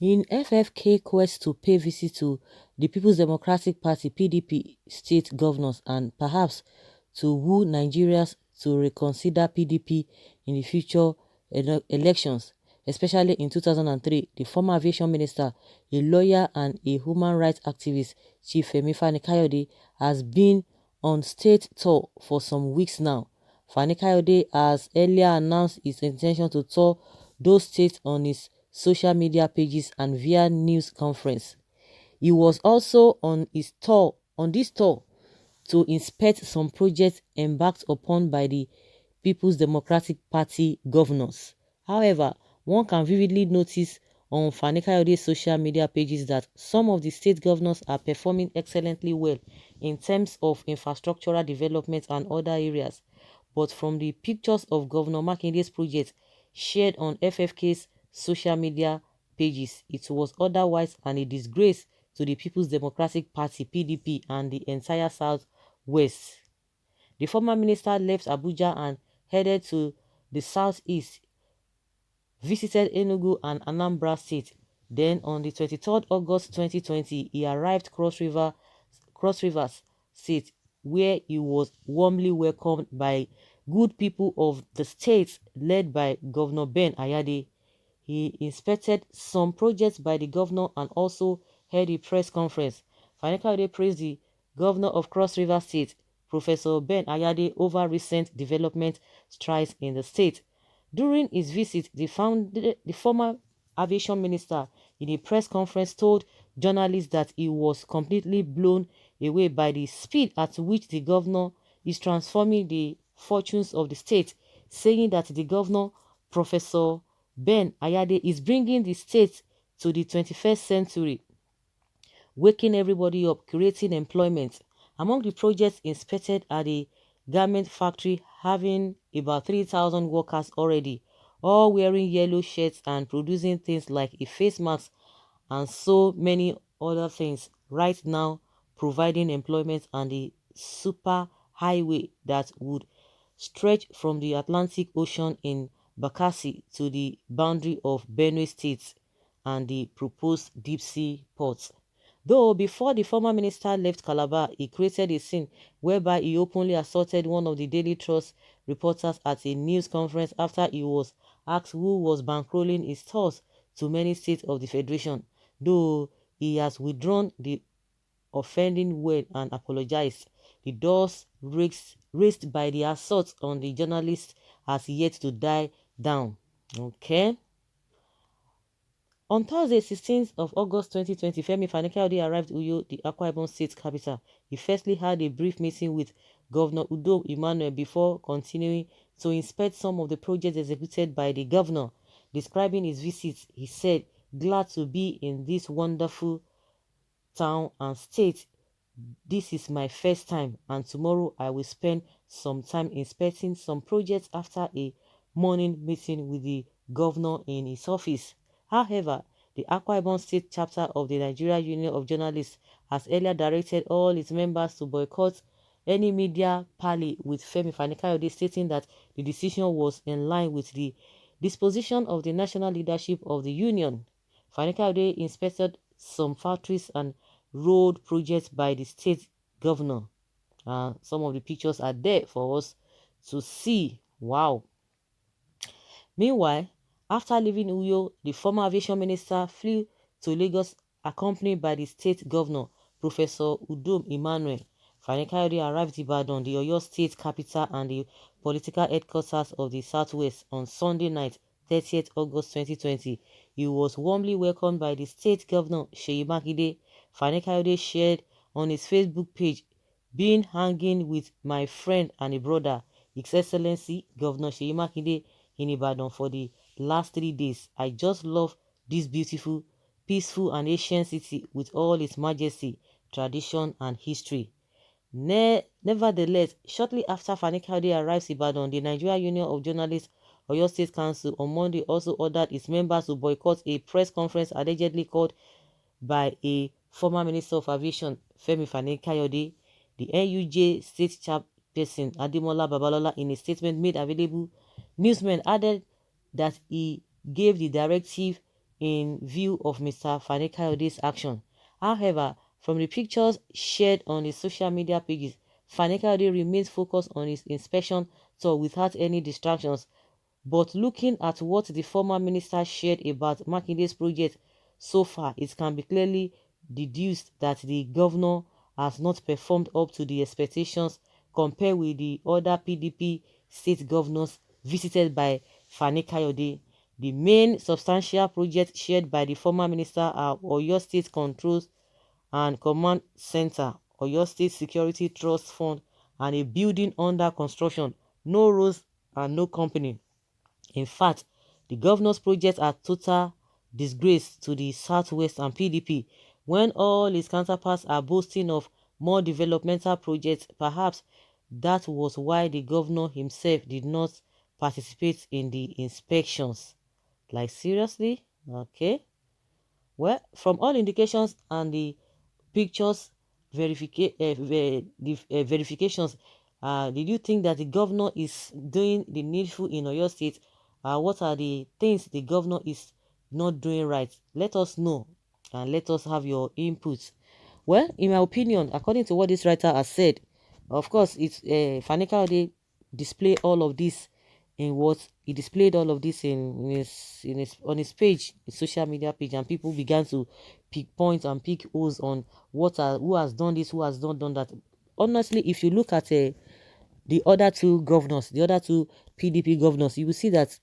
In FFK quest to pay visit to the People's Democratic Party (PDP) state governors and perhaps to woo Nigerians to reconsider PDP in the future elections, especially in 2003, the former aviation minister, a lawyer and a human rights activist, Chief Femi Fani-Kayode, has been on state tour for some weeks now. Fani-Kayode has earlier announced his intention to tour those states on his social media pages and via news conference. He was also on this tour to inspect some projects embarked upon by the People's Democratic Party governors. However, one can vividly notice on Fani-Kayode's social media pages that some of the state governors are performing excellently well in terms of infrastructural development and other areas. But from the pictures of Governor Makinde'S project shared on FFK's social media pages, it was otherwise and a disgrace to the People's Democratic Party (PDP) and the entire South-West. The former minister left Abuja and headed to the southeast, visited Enugu and Anambra State. Then on the 23rd August 2020, he arrived Cross Rivers State, where he was warmly welcomed by good people of the state led by Governor Ben Ayade. He inspected some projects by the governor and also held a press conference. Fani-Kayode praised the governor of Cross River State, Professor Ben Ayade, over recent development strides in the state. During his visit, the former aviation minister in a press conference told journalists that he was completely blown away by the speed at which the governor is transforming the fortunes of the state, saying that the governor, Professor Ben Ayade, is bringing the state to the 21st century, waking everybody up, creating employment. Among the projects inspected are the garment factory, having about 3,000 workers already, all wearing yellow shirts and producing things like a face mask and so many other things right now, providing employment, and the super highway that would stretch from the Atlantic Ocean in Bakassi to the boundary of Benue State and the proposed deep sea port. Though before the former minister left Calabar, he created a scene whereby he openly assaulted one of the Daily Trust reporters at a news conference after he was asked who was bankrolling his tours to many states of the Federation, though he has withdrawn the offending word and apologized. The dust raised by the assault on the journalist has yet to die down. Okay. On Thursday, 16th of August 2020, Femi Fani-Kayode arrived Uyo, the Akwa Ibom state capital. He firstly had a brief meeting with Governor Udo Emmanuel before continuing to inspect some of the projects executed by the governor. Describing his visit, he said, "Glad to be in this wonderful town and state. This is my first time, and tomorrow I will spend some time inspecting some projects after a morning meeting with the governor in his office." However, the Akwa Ibom State chapter of the Nigeria Union of Journalists has earlier directed all its members to boycott any media parley with Femi Fani-Kayode, stating that the decision was in line with the disposition of the national leadership of the union. Fani-Kayode inspected some factories and road projects by the state governor. Some of the pictures are there for us to see. Wow. Meanwhile, after leaving Uyo, the former aviation minister flew to Lagos accompanied by the state governor, Professor Udom Emmanuel. Fani-Kayode arrived Ibadan, the Oyo state capital and the political headquarters of the Southwest, on Sunday night, 30th August 2020. He was warmly welcomed by the state governor, Seyi Makinde. Fani-Kayode shared on his Facebook page, "Been hanging with my friend and a brother, His Excellency Governor Seyi Makinde, in Ibadan for the last 3 days. I just love this beautiful, peaceful and ancient city with all its majesty, tradition and history." Nevertheless, shortly after Fani-Kayode arrives Ibadan, the Nigeria Union of Journalists Oyo State Council on Monday also ordered its members to boycott a press conference allegedly called by a former Minister of Aviation, Femi Fani-Kayode. The NUJ state chairperson, Ademola Babalola, in a statement made available, newsmen added that he gave the directive in view of Mr. Fani Kayode's action. However, from the pictures shared on his social media pages, Fani Kayode remains focused on his inspection tour without any distractions. But looking at what the former minister shared about Makinde's project so far, it can be clearly deduced that the governor has not performed up to the expectations compared with the other PDP state governors visited by Fani Kayode. The main substantial projects shared by the former minister are Oyo State Controls and Command Center, Oyo State Security Trust Fund, and a building under construction. No roads and no company. In fact, the governor's projects are total disgrace to the Southwest and PDP. When all his counterparts are boasting of more developmental projects, perhaps that was why the governor himself did not participate in the inspections. Like, seriously? Okay. Well, from all indications and the pictures, verifications, did you think that the governor is doing the needful in Oyo State? What are the things the governor is not doing right? Let us know and let us have your input. Well, in my opinion, according to what this writer has said, of course, it's Fani Kaode display all of this in what he displayed all of this in his on his page, his social media page, and people began to pick points and pick holes on who has done this, who has not done that. Honestly, if you look at the other two governors, the other two PDP governors, you will see that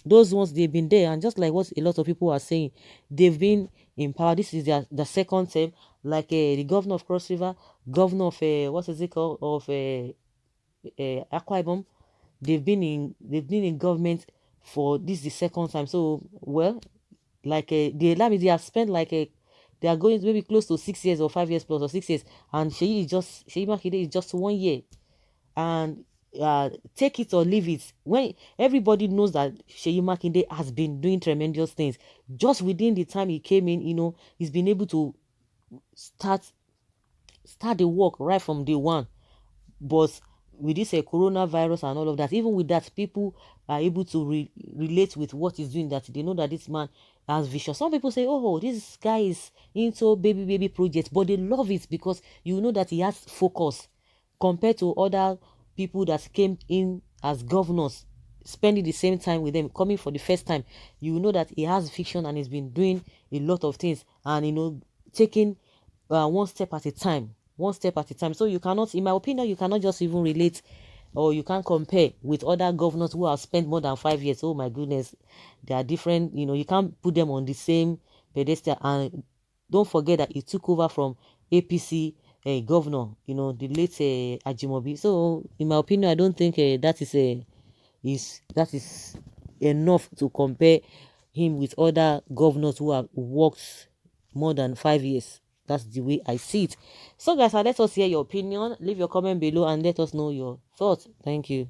those ones they've been there, and just like what a lot of people are saying, they've been in power. This is the second term, like the governor of Cross River, governor of what is it called, of Akwa Ibom. They've been in government for this the second time. So well, like they have spent like they are going maybe close to 6 years or 5 years plus or 6 years, and Seyi Makinde is just 1 year. And take it or leave it, when everybody knows that Seyi Makinde has been doing tremendous things just within the time he came in, he's been able to start the work right from day one. But with this coronavirus and all of that, even with that, people are able to relate with what he's doing, that they know that this man has vision. Some people say, oh, this guy is into baby projects, but they love it because you know that he has focus compared to other people that came in as governors, spending the same time with them, coming for the first time. You know that he has vision and he's been doing a lot of things, and taking one step at a time, one step at a time. So you cannot, in my opinion, you cannot just even relate, or you can't compare with other governors who have spent more than 5 years. Oh my goodness, they are different. You can't put them on the same pedestal. And don't forget that he took over from APC governor, the late Ajimobi. So in my opinion, I don't think that is enough to compare him with other governors who have worked more than 5 years. That's the way I see it. So guys, let us hear your opinion. Leave your comment below and let us know your thoughts. Thank you.